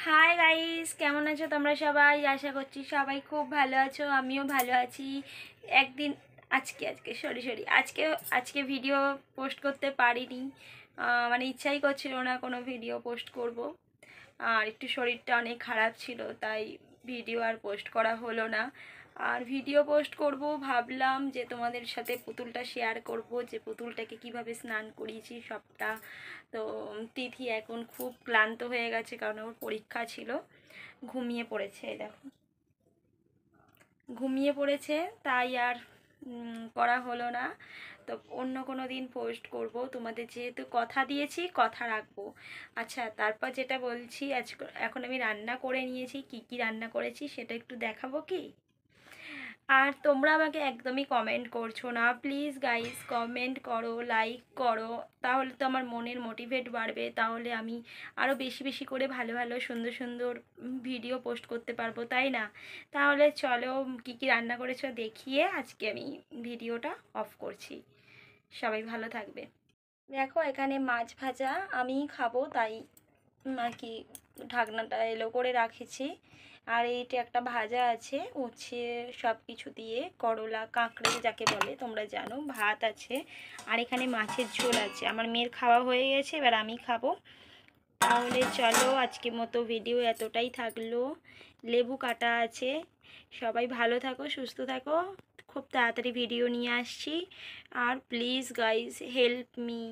Hi guys, কেমন আছো তোমরা সবাই? আশা করছি সবাই খুব ভালো আছো, আমিও ভালো আছি। একদিন আজকে ভিডিও পোস্ট করতে পারিনি, মানে ইচ্ছাই করছিল না কোনো ভিডিও পোস্ট করব। আর একটু শরীরটা অনেক খারাপ ছিল, তাই ভিডিও আর পোস্ট করা হলো না। আর ভিডিও পোস্ট করব ভাবলাম যে তোমাদের সাথে পুতুলটা শেয়ার করব, যে পুতুলটাকে কিভাবে স্নান করিয়েছি সবটা। তো তিথি এখন খুব ক্লান্ত হয়ে গেছে, কারণ ওর পরীক্ষা ছিল। ঘুমিয়ে পড়েছে, এই দেখো ঘুমিয়ে পড়েছে, তাই আর করা হলো না। তো অন্য কোনো দিন পোস্ট করব, তোমাদের যেহেতু কথা দিয়েছি কথা রাখবো। আচ্ছা, তারপর যেটা বলছি, এখন আমি রান্না করে নিয়েছি। কি কি রান্না করেছি সেটা একটু দেখাবো কি? আর তোমরা আমাকে একদমই কমেন্ট করছো না। প্লিজ গাইস, কমেন্ট করো, লাইক করো, তাহলে তো আমার মনের মোটিভেট বাড়বে। তাহলে আমি আরও বেশি বেশি করে ভালো ভালো সুন্দর সুন্দর ভিডিও পোস্ট করতে পারবো, তাই না? তাহলে চলো, কি কি রান্না করেছো দেখিয়ে আজকে আমি ভিডিওটা অফ করছি। সবাই ভালো থাকবে। দেখো, এখানে মাছ ভাজা আমি খাবো, তাই আর কি ঢাকনাটা এলো করে রাখেছি। আর এইটা একটা ভাজা আছে উচ্ছে সব কিছু দিয়ে, করলা কাঁকড়ে যাকে বলে তোমরা জানো। ভাত আছে, আর এখানে মাছের ঝোল আছে। আমার মেয়ের খাওয়া হয়ে গেছে, এবার আমি খাবো। তাহলে চলো, আজকের মতো ভিডিও এতটাই থাকলো। লেবু কাটা আছে। সবাই ভালো থাকো, সুস্থ থাকো। খুব তাড়াতাড়ি ভিডিও নিয়ে আসছি। আর প্লিজ গাইস, হেল্প মি।